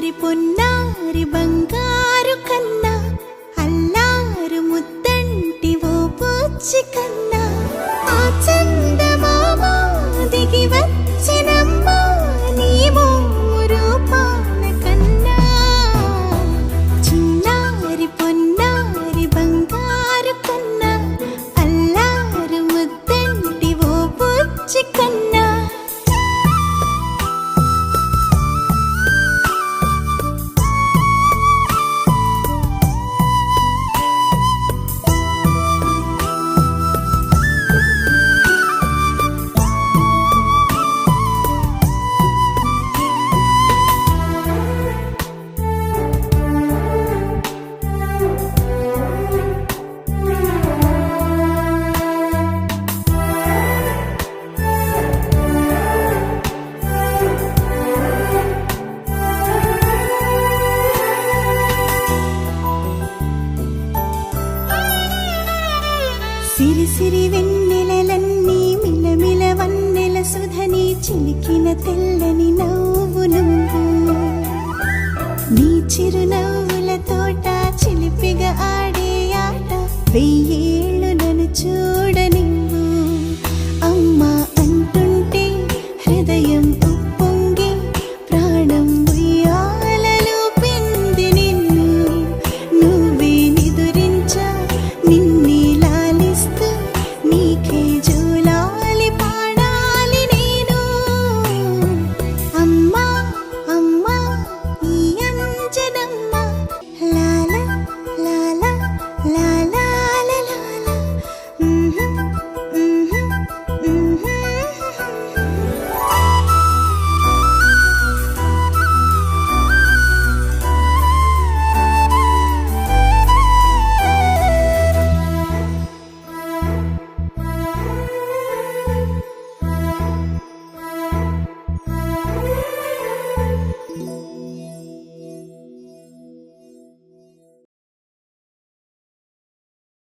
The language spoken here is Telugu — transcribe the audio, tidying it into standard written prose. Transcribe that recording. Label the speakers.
Speaker 1: చిన్నారి పొన్నారి బంగారు కన్నా అల్లారు ముద్దంటి ఓ పూచి కన్నా ఆ చందమామ దిగి వచ్చినమ్మా నీ రూపాల కన్నా చిన్నారి పొన్నారి బంగారు కన్నా అల్లారు ముద్దంటి ఓ పూచి కన్నా సిరి సిరి వెన్నెలలన్నీ మిలమిల వన్నెల సుధని చిలికిన తెల్లని నవ్వు నువ్వు నీ చిరునవ్వుల తోట చిలిపిగా ఆడే ఆట వెయ్యి